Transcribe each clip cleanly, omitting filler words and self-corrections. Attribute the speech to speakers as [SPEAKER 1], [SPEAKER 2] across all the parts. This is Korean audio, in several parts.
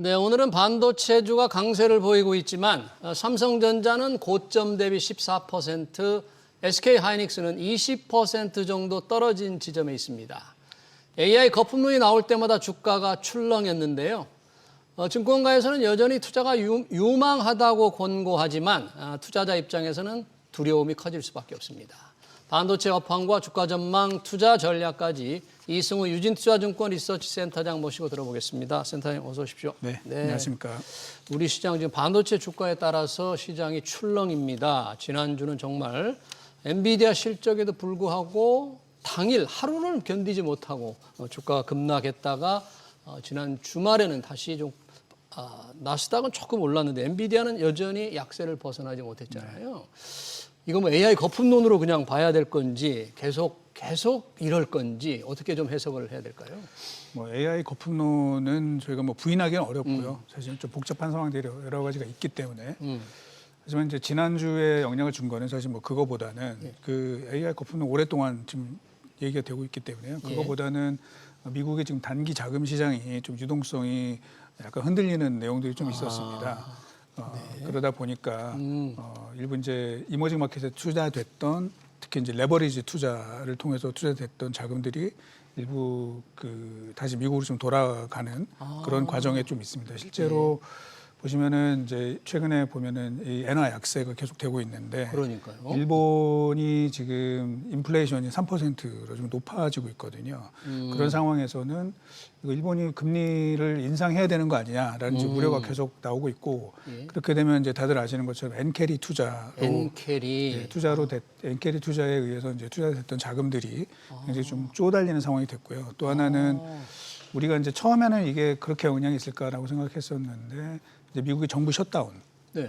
[SPEAKER 1] 네, 오늘은 반도체주가 강세를 보이고 있지만 삼성전자는 고점 대비 14%, SK하이닉스는 20% 정도 떨어진 지점에 있습니다. AI 거품론이 나올 때마다 주가가 출렁였는데요. 증권가에서는 여전히 투자가 유망하다고 권고하지만 투자자 입장에서는 두려움이 커질 수밖에 없습니다. 반도체 업황과 주가 전망, 투자 전략까지 이승우 유진투자증권 리서치센터장 모시고 들어보겠습니다. 센터장님 어서 오십시오.
[SPEAKER 2] 네, 안녕하십니까.
[SPEAKER 1] 우리 시장 지금 반도체 주가에 따라서 시장이 출렁입니다. 지난주는 정말 엔비디아 실적에도 불구하고 당일 하루를 견디지 못하고 주가가 급락했다가 지난 주말에는 다시 좀 나스닥은 조금 올랐는데 엔비디아는 여전히 약세를 벗어나지 못했잖아요. 이거 뭐 AI 거품론으로 그냥 봐야 될 건지 계속 이럴 건지 어떻게 좀 해석을 해야 될까요?
[SPEAKER 2] 뭐 AI 거품론은 저희가 뭐 부인하기는 어렵고요. 사실 좀 복잡한 상황들이 여러 가지가 있기 때문에. 하지만 이제 지난주에 영향을 준 거는 사실 뭐 그거보다는 그 AI 거품론 오랫동안 지금 얘기가 되고 있기 때문에요. 그거보다는 미국의 지금 단기 자금 시장이 좀 유동성이 약간 흔들리는 내용들이 좀 있었습니다. 그러다 보니까 일부 이제 이머징 마켓에 투자됐던 특히 이제 레버리지 투자를 통해서 투자됐던 자금들이 일부 다시 미국으로 좀 돌아가는 그런 과정에 좀 있습니다. 실제로 보시면은 이제 최근에 보면은 이 엔화 약세가 계속 되고 있는데,
[SPEAKER 1] 그러니까요.
[SPEAKER 2] 일본이 지금 인플레이션이 3%로 좀 높아지고 있거든요. 그런 상황에서는 일본이 금리를 인상해야 되는 거 아니냐라는 우려가 계속 나오고 있고, 그렇게 되면 이제 다들 아시는 것처럼 엔캐리 투자로 엔캐리 투자에 의해서 이제 투자됐던 자금들이 굉장히 좀 쪼달리는 상황이 됐고요. 또 하나는 우리가 이제 처음에는 이게 그렇게 영향이 있을까라고 생각했었는데, 이제 미국의 정부 셧다운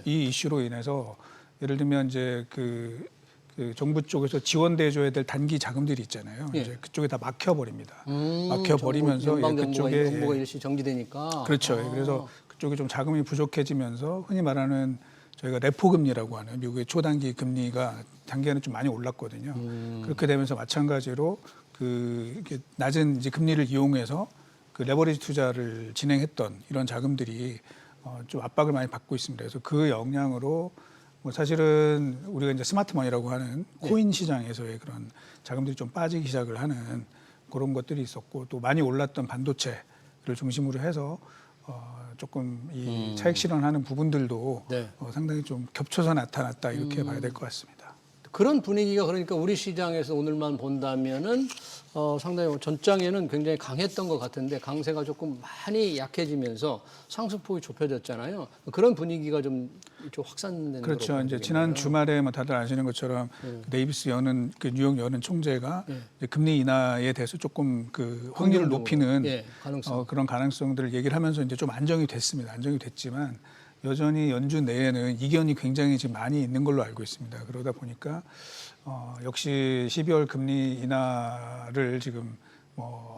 [SPEAKER 2] 이 이슈로 인해서 예를 들면 이제 그 정부 쪽에서 지원돼줘야 될 단기 자금들이 있잖아요. 이제 그쪽에 다 막혀버립니다. 막혀버리면서 그쪽에
[SPEAKER 1] 정부가 일시 정지되니까.
[SPEAKER 2] 그렇죠. 그래서 그쪽에 좀 자금이 부족해지면서 흔히 말하는 저희가 레포 금리라고 하는 미국의 초단기 금리가 단기에는 좀 많이 올랐거든요. 그렇게 되면서 마찬가지로 이렇게 낮은 이제 금리를 이용해서 그 레버리지 투자를 진행했던 이런 자금들이 좀 압박을 많이 받고 있습니다. 그래서 그 영향으로 뭐 사실은 우리가 이제 스마트머니라고 하는 코인 시장에서의 그런 자금들이 좀 빠지기 시작을 하는 그런 것들이 있었고, 또 많이 올랐던 반도체를 중심으로 해서 조금 이 차익 실현하는 부분들도 상당히 좀 겹쳐서 나타났다 이렇게 봐야 될 것 같습니다.
[SPEAKER 1] 그런 분위기가 그러니까 우리 시장에서 오늘만 본다면은 상당히 전장에는 굉장히 강했던 것 같은데 강세가 조금 많이 약해지면서 상승폭이 좁혀졌잖아요. 그런 분위기가 좀 확산되는 거로
[SPEAKER 2] 그렇죠. 이제 지난 주말에 뭐 다들 아시는 것처럼 데이비스 여는 뉴욕 여는 총재가 이제 금리 인하에 대해서 조금 확률을 높이는 그런 가능성들을 얘기를 하면서 이제 좀 안정이 됐습니다. 안정이 됐지만 여전히 연준 내에는 이견이 굉장히 지금 많이 있는 걸로 알고 있습니다. 그러다 보니까 역시 12월 금리 인하를 지금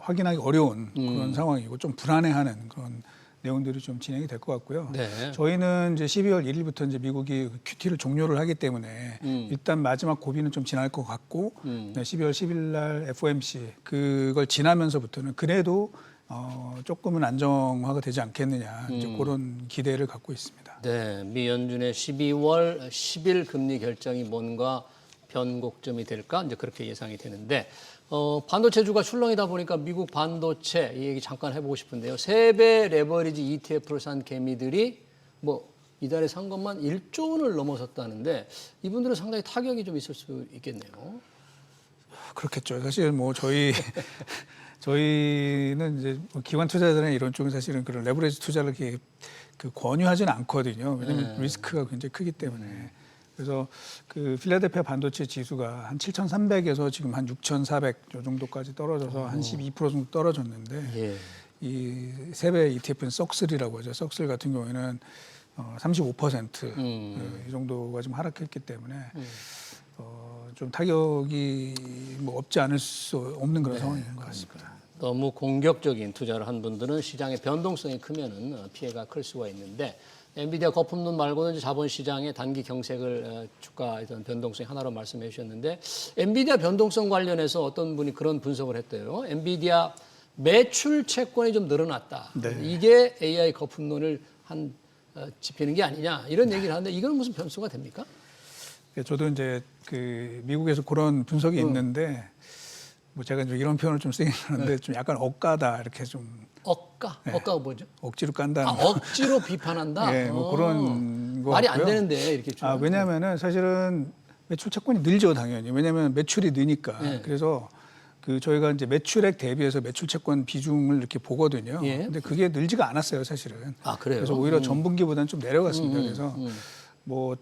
[SPEAKER 2] 확인하기 어려운 그런 상황이고 좀 불안해하는 그런 내용들이 좀 진행이 될 것 같고요. 저희는 이제 12월 1일부터 이제 미국이 QT를 종료를 하기 때문에 일단 마지막 고비는 좀 지날 것 같고 12월 10일 날 FOMC 그걸 지나면서부터는 그래도 조금은 안정화가 되지 않겠느냐 이제 그런 기대를 갖고 있습니다.
[SPEAKER 1] 네, 미 연준의 12월 10일 금리 결정이 뭔가 변곡점이 될까 이제 그렇게 예상이 되는데 반도체주가 출렁이다 보니까 미국 반도체 이 얘기 잠깐 해보고 싶은데요. 3배 레버리지 ETF를 산 개미들이 이달에 산 것만 1조 원을 넘어섰다는데 이분들은 상당히 타격이 좀 있을 수 있겠네요.
[SPEAKER 2] 그렇겠죠. 사실 저희는 이제 기관 투자자들은 이런 쪽은 사실은 그런 레버리지 투자를 이렇게 권유하지는 않거든요. 왜냐하면 리스크가 굉장히 크기 때문에. 그래서 필라델피아 반도체 지수가 한 7,300에서 지금 한 6,400 요 정도까지 떨어져서 한 12% 정도 떨어졌는데 이 3배 ETF는 썩슬이라고 하죠. 썩슬 같은 경우에는 35% 이 정도가 좀 하락했기 때문에 좀 타격이 없지 않을 수 없는 그런 상황인 것 같습니다.
[SPEAKER 1] 너무 공격적인 투자를 한 분들은 시장의 변동성이 크면은 피해가 클 수가 있는데 엔비디아 거품론 말고는 자본시장의 단기 경색을 주가의 변동성이 하나로 말씀해 주셨는데 엔비디아 변동성 관련해서 어떤 분이 그런 분석을 했대요. 엔비디아 매출 채권이 좀 늘어났다.
[SPEAKER 2] 네.
[SPEAKER 1] 이게 AI 거품론을 짚히는 게 아니냐 이런 얘기를 하는데 이건 무슨 변수가 됩니까?
[SPEAKER 2] 저도 이제 그 미국에서 그런 분석이 있는데 뭐 제가 이제 이런 표현을 좀 쓰긴 하는데 좀 약간 억까다 이렇게 좀
[SPEAKER 1] 억까?
[SPEAKER 2] 네.
[SPEAKER 1] 억까가 뭐죠?
[SPEAKER 2] 억지로 깐다.
[SPEAKER 1] 억지로 비판한다?
[SPEAKER 2] 네, 뭐 그런 거
[SPEAKER 1] 말이
[SPEAKER 2] 같고요.
[SPEAKER 1] 안 되는데 이렇게 좀.
[SPEAKER 2] 왜냐하면은 사실은 매출 채권이 늘죠 당연히. 왜냐하면 매출이 느니까.
[SPEAKER 1] 네.
[SPEAKER 2] 그래서 그 저희가 이제 매출액 대비해서 매출 채권 비중을 이렇게 보거든요.
[SPEAKER 1] 예.
[SPEAKER 2] 근데 그게 늘지가 않았어요 사실은.
[SPEAKER 1] 아 그래요?
[SPEAKER 2] 그래서 오히려 전분기보다는 좀 내려갔습니다. 그래서 뭐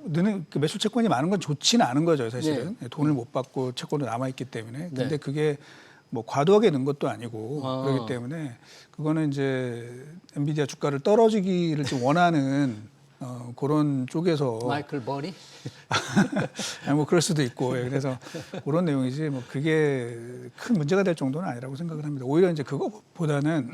[SPEAKER 2] 느는 그 매출 채권이 많은 건 좋지는 않은 거죠 사실은. 돈을 못 받고 채권도 남아 있기 때문에. 근데
[SPEAKER 1] 네.
[SPEAKER 2] 그게 뭐 과도하게 는 것도 아니고 그렇기 때문에 그거는 이제 엔비디아 주가를 떨어지기를 좀 원하는 그런 쪽에서
[SPEAKER 1] 마이클 버니?
[SPEAKER 2] 아니, 뭐 그럴 수도 있고 예, 그래서 그런 내용이지 뭐 그게 큰 문제가 될 정도는 아니라고 생각을 합니다. 오히려 이제 그거보다는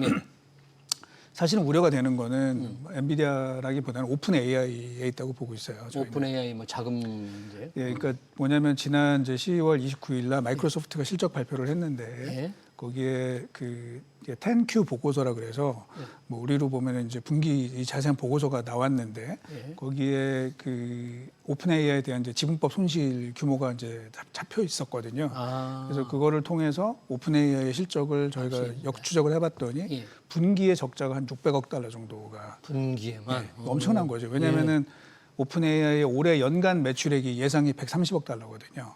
[SPEAKER 2] 사실은 우려가 되는 거는 엔비디아라기보다는 오픈 AI에 있다고 보고 있어요. 저희는.
[SPEAKER 1] 오픈 AI 뭐 자금 문제.
[SPEAKER 2] 예, 그러니까 뭐냐면 지난 이제 10월 29일 날 마이크로소프트가 실적 발표를 했는데
[SPEAKER 1] 예.
[SPEAKER 2] 거기에 그 10Q 보고서라 그래서 뭐 우리로 보면은 이제 분기 이 자세한 보고서가 나왔는데 거기에 그 오픈 AI에 대한 이제 지분법 손실 규모가 이제 잡혀 있었거든요. 그래서 그거를 통해서 오픈 AI의 실적을 저희가 역추적을 해봤더니 분기의 적자가 한 600억 달러 정도가
[SPEAKER 1] 분기에만
[SPEAKER 2] 엄청난 거죠. 왜냐하면은 오픈 AI의 올해 연간 매출액이 예상이 130억 달러거든요.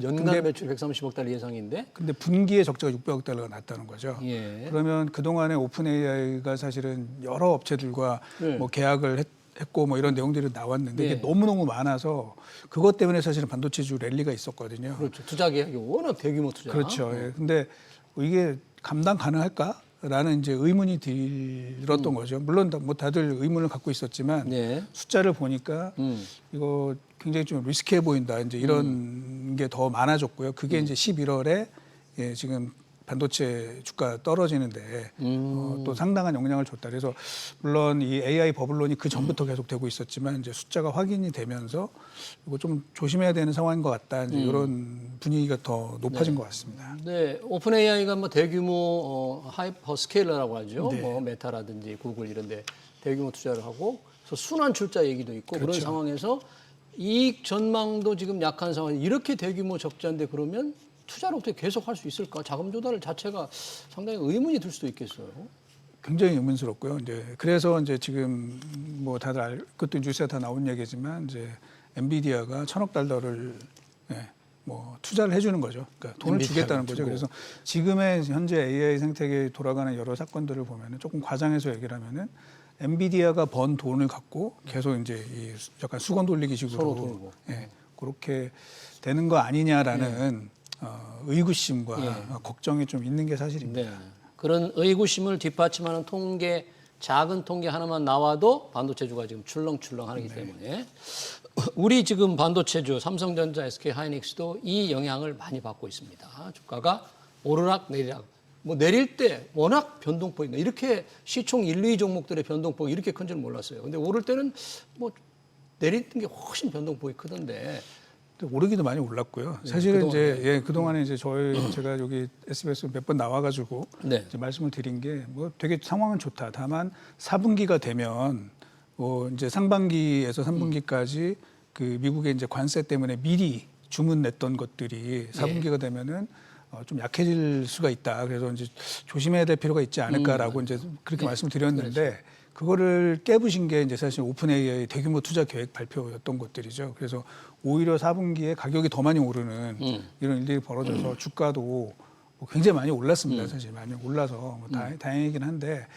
[SPEAKER 1] 연간 매출 130억 달러 예상인데.
[SPEAKER 2] 근데 분기의 적자가 600억 달러가 났다는 거죠.
[SPEAKER 1] 예.
[SPEAKER 2] 그러면 그동안에 오픈 AI가 사실은 여러 업체들과 뭐 계약을 했고 뭐 이런 내용들이 나왔는데 이게 너무너무 많아서 그것 때문에 사실은 반도체주 랠리가 있었거든요.
[SPEAKER 1] 그렇죠. 투자 계약이 워낙 대규모 투자.
[SPEAKER 2] 그렇죠. 예. 근데 이게 감당 가능할까? 라는 이제 의문이 들었던 거죠. 물론 뭐 다들 의문을 갖고 있었지만 숫자를 보니까 이거 굉장히 좀 리스키해 보인다. 이제 이런 게 더 많아졌고요. 그게 이제 11월에 지금 반도체 주가 떨어지는데 또 상당한 영향을 줬다. 그래서 물론 이 AI 버블론이 그 전부터 계속 되고 있었지만 이제 숫자가 확인이 되면서 이거 좀 조심해야 되는 상황인 것 같다. 이제 이런 분위기가 더 높아진 것 같습니다.
[SPEAKER 1] 네, 오픈 AI가 뭐 대규모 하이퍼 스케일러라고 하죠. 뭐 메타라든지 구글 이런데 대규모 투자를 하고 그래서 순환 출자 얘기도 있고 그런 상황에서 이익 전망도 지금 약한 상황에 이렇게 대규모 적자인데 그러면 투자를 어떻게 계속 할 수 있을까? 자금 조달 자체가 상당히 의문이 들 수도 있겠어요.
[SPEAKER 2] 굉장히 의문스럽고요. 이제 그래서 이제 지금 뭐 다들 그것도 뉴스에 다 나온 얘기지만 이제 엔비디아가 1,000억 달러를 뭐 투자를 해주는 거죠. 그러니까 돈을 주겠다는 거죠. 그래서 지금의 현재 AI 생태계에 돌아가는 여러 사건들을 보면은 조금 과장해서 얘기를 하면은 엔비디아가 번 돈을 갖고 계속 이제 이 약간 수건 돌리기 식으로 그렇게 되는 거 아니냐라는 의구심과 걱정이 좀 있는 게 사실입니다.
[SPEAKER 1] 네. 그런 의구심을 뒷받침하는 통계, 작은 통계 하나만 나와도 반도체주가 지금 출렁출렁하기 때문에 우리 지금 반도체주 삼성전자, SK하이닉스도 이 영향을 많이 받고 있습니다. 주가가 오르락 내리락. 뭐 내릴 때 워낙 변동폭이 이렇게 시총 1, 2 종목들의 변동폭이 이렇게 큰 줄 몰랐어요. 근데 오를 때는 뭐 내리는 게 훨씬 변동폭이 크던데.
[SPEAKER 2] 오르기도 많이 올랐고요. 사실은 이제 그동안에 이제 제가 여기 SBS 몇 번 나와가지고 이제 말씀을 드린 게 뭐 되게 상황은 좋다. 다만 4분기가 되면 뭐 이제 상반기에서 3분기까지 그 미국의 이제 관세 때문에 미리 주문 냈던 것들이 4분기가 되면은 좀 약해질 수가 있다. 그래서 이제 조심해야 될 필요가 있지 않을까라고 이제 그렇게 말씀드렸는데 그거를 깨부신 게 이제 사실 오픈 AI 대규모 투자 계획 발표였던 것들이죠. 그래서 오히려 4분기에 가격이 더 많이 오르는 이런 일들이 벌어져서 주가도 뭐 굉장히 많이 올랐습니다. 사실 많이 올라서 뭐 다행이긴 한데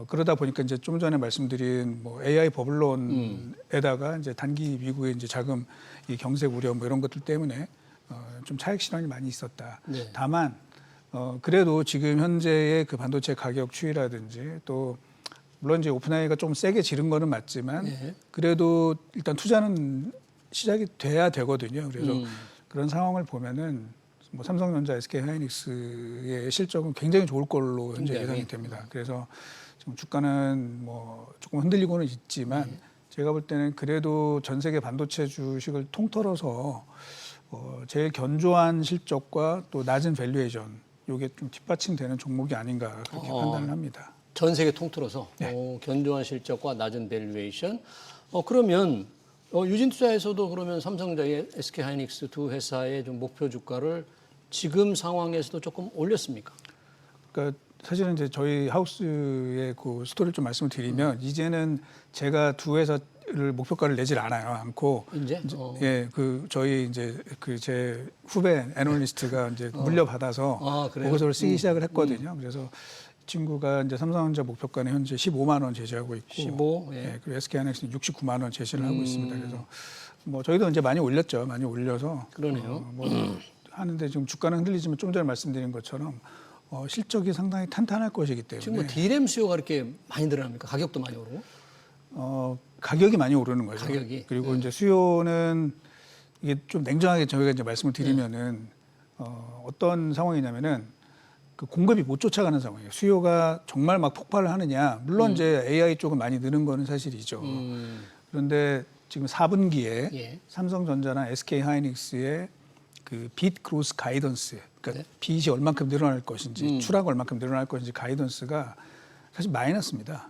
[SPEAKER 2] 그러다 보니까 이제 좀 전에 말씀드린 뭐 AI 버블론에다가 이제 단기 미국의 이제 자금 이 경색 우려 뭐 이런 것들 때문에 좀 차익 실현이 많이 있었다. 다만 그래도 지금 현재의 그 반도체 가격 추이라든지 또 물론 이제 오픈 AI가 좀 세게 지른 거는 맞지만 그래도 일단 투자는 시작이 돼야 되거든요. 그래서 그런 상황을 보면은 뭐 삼성전자, SK하이닉스의 실적은 굉장히 좋을 걸로 현재 예상이 됩니다. 그래서 지금 주가는 뭐 조금 흔들리고는 있지만 제가 볼 때는 그래도 전 세계 반도체 주식을 통틀어서 제일 견조한 실적과 또 낮은 밸류에이션 이게 좀 뒷받침되는 종목이 아닌가 그렇게 판단을 합니다.
[SPEAKER 1] 전 세계 통틀어서 견조한 실적과 낮은 밸류에이션. 그러면 유진투자에서도 그러면 삼성전자의 SK하이닉스 두 회사의 좀 목표 주가를 지금 상황에서도 조금 올렸습니까?
[SPEAKER 2] 그러니까 사실은 이제 저희 하우스의 그 스토리를 좀 말씀을 드리면 이제는 제가 두 회사를 목표가를 내질 않고
[SPEAKER 1] 이제
[SPEAKER 2] 예, 그 저희 이제 그 제 후배 애널리스트가 이제 물려받아서 보고서를 쓰기 시작을 했거든요. 그래서 친구가 이제 삼성전자 목표가는 현재 15만 원 제시하고 있고,
[SPEAKER 1] 15, 예.
[SPEAKER 2] 예, 그리고 SK하이닉스는 69만 원 제시를 하고 있습니다. 그래서 뭐 저희도 이제 많이 올렸죠. 많이 올려서
[SPEAKER 1] 그러네요.
[SPEAKER 2] 뭐 하는데 지금 주가는 흔들리지만 좀 전에 말씀드린 것처럼 실적이 상당히 탄탄할 것이기 때문에
[SPEAKER 1] 지금 뭐 D램 수요가 이렇게 많이 늘어납니까? 가격도 많이 오르고?
[SPEAKER 2] 가격이 많이 오르는 거죠.
[SPEAKER 1] 가격이.
[SPEAKER 2] 그리고 이제 수요는 이게 좀 냉정하게 저희가 이제 말씀을 드리면은 어떤 상황이냐면은 그 공급이 못 쫓아가는 상황이에요. 수요가 정말 막 폭발을 하느냐. 물론 이제 AI 쪽은 많이 느는 거는 사실이죠. 그런데 지금 4분기에
[SPEAKER 1] 예.
[SPEAKER 2] 삼성전자나 SK하이닉스의 그 빚 그로스 가이던스, 그러니까
[SPEAKER 1] 네.
[SPEAKER 2] 빚이 얼만큼 늘어날 것인지, 추락 얼만큼 늘어날 것인지 가이던스가 사실 마이너스입니다.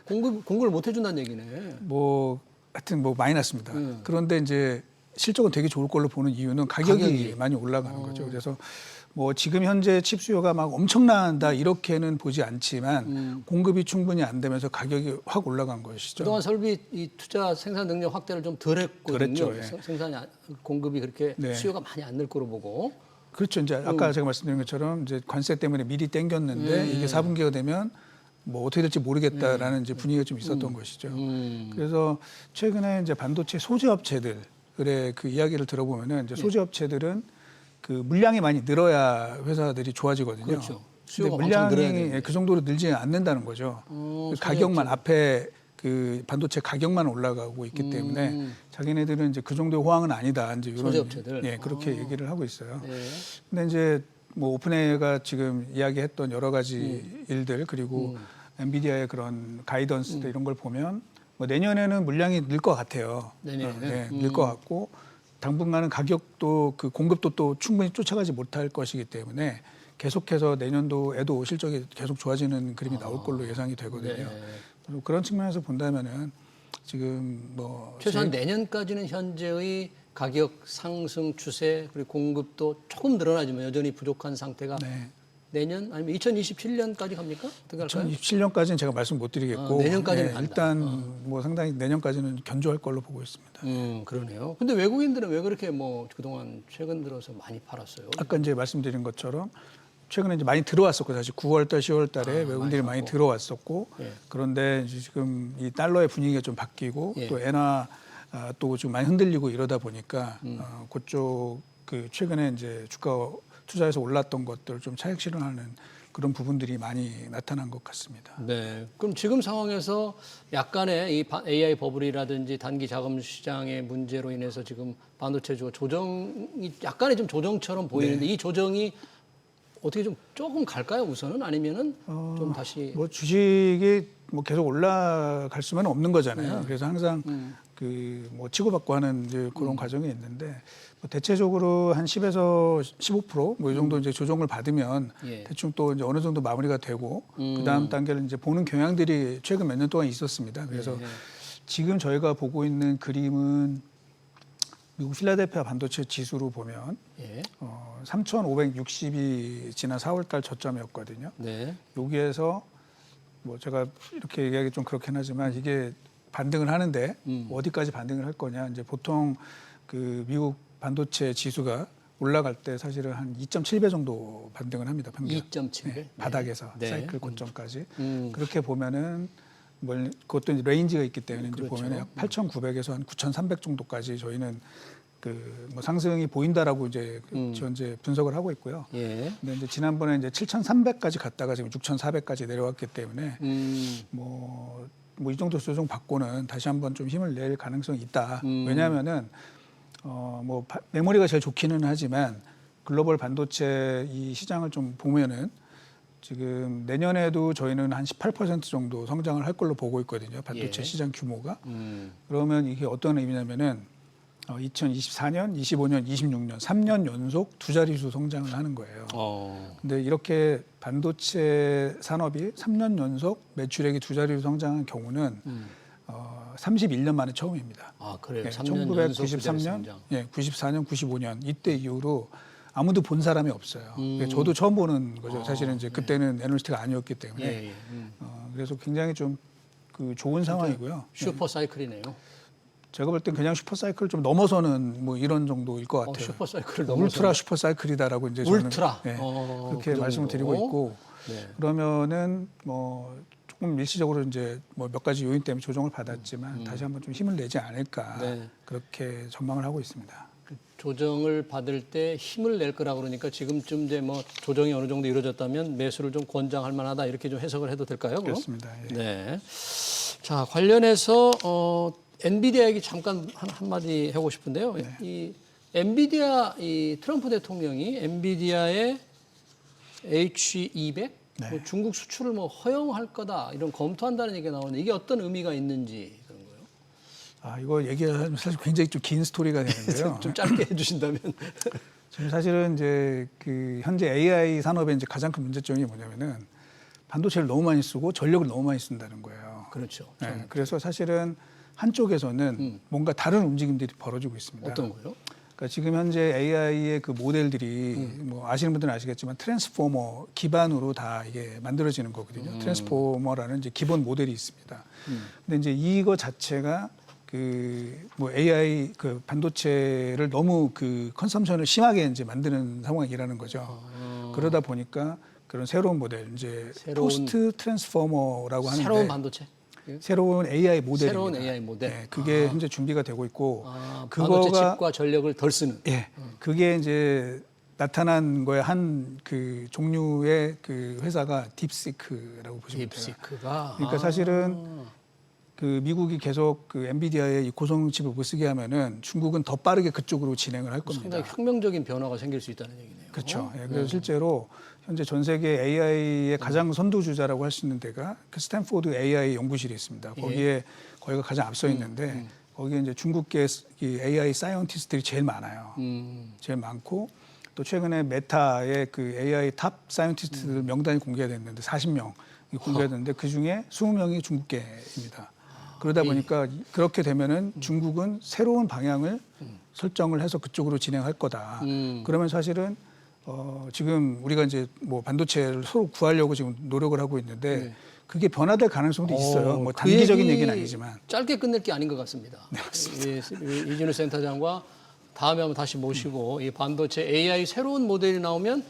[SPEAKER 1] 공급을 못 해준다는 얘기네.
[SPEAKER 2] 뭐 하여튼 뭐 마이너스입니다. 그런데 이제 실적은 되게 좋을 걸로 보는 이유는 가격이 많이 올라가는 거죠. 그래서 뭐 지금 현재 칩 수요가 막 엄청난다 이렇게는 보지 않지만 공급이 충분히 안 되면서 가격이 확 올라간 것이죠.
[SPEAKER 1] 그동안 설비 이 투자 생산 능력 확대를 좀 덜했거든요.
[SPEAKER 2] 그랬죠, 예.
[SPEAKER 1] 공급이 그렇게
[SPEAKER 2] 네.
[SPEAKER 1] 수요가 많이 안 늘 거로 보고.
[SPEAKER 2] 그렇죠. 이제 아까 제가 말씀드린 것처럼 이제 관세 때문에 미리 땡겼는데 이게 4분기가 되면 뭐 어떻게 될지 모르겠다라는 이제 분위기가 좀 있었던 것이죠. 그래서 최근에 이제 반도체 소재 업체들의 그 이야기를 들어보면은 이제 소재 업체들은 그 물량이 많이 늘어야 회사들이 좋아지거든요.
[SPEAKER 1] 그렇죠.
[SPEAKER 2] 근데
[SPEAKER 1] 수요가 엄청 늘어야
[SPEAKER 2] 물량이
[SPEAKER 1] 되는데.
[SPEAKER 2] 그 정도로 늘지 않는다는 거죠. 그 가격만 앞에 그 반도체 가격만 올라가고 있기 때문에 자기네들은 이제 그 정도의 호황은 아니다. 이제 이런
[SPEAKER 1] 소재 업체들.
[SPEAKER 2] 예, 그렇게 얘기를 하고 있어요.
[SPEAKER 1] 네.
[SPEAKER 2] 근데 이제 뭐 오픈AI가 지금 이야기했던 여러 가지 일들 그리고 엔비디아의 그런 가이던스들 이런 걸 보면 뭐 내년에는 물량이 늘 것 같아요.
[SPEAKER 1] 내년에는?
[SPEAKER 2] 네, 늘 것 같고 당분간은 가격도 그 공급도 또 충분히 쫓아가지 못할 것이기 때문에 계속해서 내년도에도 실적이 계속 좋아지는 그림이 나올 걸로 예상이 되거든요.
[SPEAKER 1] 네.
[SPEAKER 2] 그리고 그런 측면에서 본다면은 지금 뭐
[SPEAKER 1] 최소한 내년까지는 현재의 가격 상승 추세 그리고 공급도 조금 늘어나지만 여전히 부족한 상태가
[SPEAKER 2] 네.
[SPEAKER 1] 내년 아니면 2027년까지 갑니까? 어떻게 할까요?
[SPEAKER 2] 2027년까지는 제가 말씀 못 드리겠고
[SPEAKER 1] 내년까지는 간다.
[SPEAKER 2] 일단 뭐 상당히 내년까지는 견조할 걸로 보고 있습니다.
[SPEAKER 1] 그러네요. 근데 외국인들은 왜 그렇게 뭐 그동안 최근 들어서 많이 팔았어요?
[SPEAKER 2] 아까 이제 말씀드린 것처럼 최근에 이제 많이 들어왔었고 사실 9월달, 10월달에 외국인들이 많이 들어왔었고
[SPEAKER 1] 예.
[SPEAKER 2] 그런데 이제 지금 이 달러의 분위기가 좀 바뀌고
[SPEAKER 1] 예.
[SPEAKER 2] 또 엔화 또 좀 많이 흔들리고 이러다 보니까 그쪽 그 최근에 이제 주가 투자해서 올랐던 것들 좀 차익 실현하는 그런 부분들이 많이 나타난 것 같습니다.
[SPEAKER 1] 네. 그럼 지금 상황에서 약간의 이 AI 버블이라든지 단기 자금 시장의 문제로 인해서 지금 반도체주가 조정이 약간의 좀 조정처럼 보이는데 이 조정이 어떻게 좀 조금 갈까요? 우선은 아니면은 좀 다시
[SPEAKER 2] 뭐 주식이 뭐 계속 올라갈 수는 없는 거잖아요. 그래서 항상 그 뭐 치고받고 하는 이제 그런 과정이 있는데 뭐 대체적으로 한 10에서 15%뭐 이 정도 이제 조정을 받으면
[SPEAKER 1] 예.
[SPEAKER 2] 대충 또 이제 어느 정도 마무리가 되고 그 다음 단계를 이제 보는 경향들이 최근 몇 년 동안 있었습니다. 그래서 지금 저희가 보고 있는 그림은 미국 필라델피아 반도체 지수로 보면
[SPEAKER 1] 예.
[SPEAKER 2] 3,560이 지난 4월달 저점이었거든요.
[SPEAKER 1] 네.
[SPEAKER 2] 여기에서 뭐 제가 이렇게 얘기하기 좀 그렇긴 하지만 이게 반등을 하는데 어디까지 반등을 할 거냐. 이제 보통 그 미국 반도체 지수가 올라갈 때 사실은 한 2.7배 정도 반등을 합니다. 평균.
[SPEAKER 1] 2.7배?
[SPEAKER 2] 네, 바닥에서
[SPEAKER 1] 네.
[SPEAKER 2] 사이클 고점까지. 그렇게 보면은 뭘 그것도 이제 레인지가 있기 때문에 이제
[SPEAKER 1] 그렇죠.
[SPEAKER 2] 보면은 약 8,900에서 한 9,300 정도까지 저희는 그 뭐 상승이 보인다라고 이제 현재 분석을 하고 있고요.
[SPEAKER 1] 예.
[SPEAKER 2] 근데 이제 지난번에 이제 7,300까지 갔다가 지금 6,400까지 내려왔기 때문에 뭐 이 정도 조정 받고는 다시 한번 좀 힘을 낼 가능성이 있다. 왜냐하면은 뭐 메모리가 제일 좋기는 하지만 글로벌 반도체 이 시장을 좀 보면은 지금 내년에도 저희는 한 18% 정도 성장을 할 걸로 보고 있거든요. 반도체
[SPEAKER 1] 예.
[SPEAKER 2] 시장 규모가. 그러면 이게 어떤 의미냐면은 2024년, 25년, 26년 3년 연속 두 자릿수 성장을 하는 거예요. 근데 이렇게 반도체 산업이 3년 연속 매출액이 두 자릿수 성장한 경우는 31년 만에 처음입니다.
[SPEAKER 1] 아, 그래요?
[SPEAKER 2] 예,
[SPEAKER 1] 3년 연속
[SPEAKER 2] 1993년, 94년, 95년 이때 이후로 아무도 본 사람이 없어요. 저도 처음 보는 거죠. 사실은 이제 그때는 애널리스트가 아니었기 때문에. 그래서 굉장히 좀 그 좋은 상황이고요.
[SPEAKER 1] 슈퍼 사이클이네요.
[SPEAKER 2] 제가 볼 땐 그냥 슈퍼사이클을 좀 넘어서는 뭐 이런 정도일 것 같아요.
[SPEAKER 1] 슈퍼사이클을 넘어서
[SPEAKER 2] 울트라 슈퍼사이클이다라고 이제 저는
[SPEAKER 1] 울트라.
[SPEAKER 2] 그렇게
[SPEAKER 1] 그
[SPEAKER 2] 말씀을 드리고 있고 그러면은 뭐 조금 일시적으로 이제 뭐 몇 가지 요인 때문에 조정을 받았지만 다시 한번 좀 힘을 내지 않을까 그렇게 전망을 하고 있습니다.
[SPEAKER 1] 조정을 받을 때 힘을 낼 거라 그러니까 지금쯤 이제 뭐 조정이 어느 정도 이루어졌다면 매수를 좀 권장할 만하다 이렇게 좀 해석을 해도 될까요? 그럼?
[SPEAKER 2] 그렇습니다. 예.
[SPEAKER 1] 네. 자, 관련해서 엔비디아 얘기 잠깐 한마디 하고 싶은데요. 이 엔비디아 이 트럼프 대통령이 엔비디아의 H200 뭐 중국 수출을 뭐 허용할 거다 이런 검토한다는 얘기가 나오는데 이게 어떤 의미가 있는지 그런 거요.
[SPEAKER 2] 이거 얘기하면 사실 굉장히 좀 긴 스토리가 되는데요.
[SPEAKER 1] 좀 짧게 해주신다면.
[SPEAKER 2] 지금 사실은 이제 그 현재 AI 산업의 이제 가장 큰 문제점이 뭐냐면은 반도체를 너무 많이 쓰고 전력을 너무 많이 쓴다는 거예요.
[SPEAKER 1] 그렇죠.
[SPEAKER 2] 그래서 사실은 한쪽에서는 뭔가 다른 움직임들이 벌어지고 있습니다.
[SPEAKER 1] 어떤 거요?
[SPEAKER 2] 그러니까 지금 현재 AI의 그 모델들이 뭐 아시는 분들은 아시겠지만 트랜스포머 기반으로 다 이게 만들어지는 거거든요. 트랜스포머라는 이제 기본 모델이 있습니다. 근데 이제 이거 자체가 그 뭐 AI 그 반도체를 너무 그 컨섬션을 심하게 이제 만드는 상황이라는 거죠. 그러다 보니까 그런 새로운 모델 이제 포스트 트랜스포머라고 하는데
[SPEAKER 1] 새로운 반도체.
[SPEAKER 2] 새로운 AI 모델입니다.
[SPEAKER 1] 새로운 AI 모델.
[SPEAKER 2] 네, 그게 현재 준비가 되고 있고
[SPEAKER 1] 반도체 칩과 전력을 덜 쓰는.
[SPEAKER 2] 예, 그게 이제 나타난 거에 한 그 종류의 그 회사가 딥시크라고 보시면 돼요.
[SPEAKER 1] 딥시크가.
[SPEAKER 2] 그러니까 사실은 그 미국이 계속 그 엔비디아의 이 고성칩을 못 쓰게 하면은 중국은 더 빠르게 그쪽으로 진행을 할 겁니다.
[SPEAKER 1] 상당히 혁명적인 변화가 생길 수 있다는 얘기네요.
[SPEAKER 2] 그렇죠. 예, 그래서 실제로 현재 전 세계 AI의 가장 선두주자라고 할 수 있는 데가 그 스탠포드 AI 연구실이 있습니다. 거기에 거기가 가장 앞서 있는데 거기에 이제 중국계 이 AI 사이언티스트들이 제일 많아요. 제일 많고 또 최근에 메타의 그 AI 탑 사이언티스트들 명단이 공개됐는데 40명 공개됐는데 그 중에 20명이 중국계입니다. 그러다 보니까 그렇게 되면은 중국은 새로운 방향을 설정을 해서 그쪽으로 진행할 거다. 그러면 사실은 지금 우리가 이제 뭐 반도체를 서로 구하려고 지금 노력을 하고 있는데 그게 변화될 가능성도 있어요. 뭐 단기적인 얘기는 아니지만.
[SPEAKER 1] 짧게 끝낼 게 아닌 것 같습니다. 네, 맞습니다. 이진우 센터장과 다음에 한번 다시 모시고 이 반도체 AI 새로운 모델이 나오면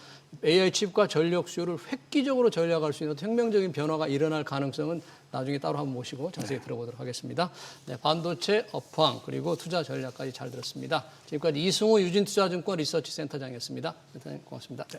[SPEAKER 1] AI 칩과 전력 수요를 획기적으로 전략할 수 있는 혁명적인 변화가 일어날 가능성은 나중에 따로 한번 모시고 자세히 들어보도록 하겠습니다. 네, 반도체 업황 그리고 투자 전략까지 잘 들었습니다. 지금까지 이승우 유진투자증권 리서치 센터장이었습니다. 센터장님 고맙습니다. 네.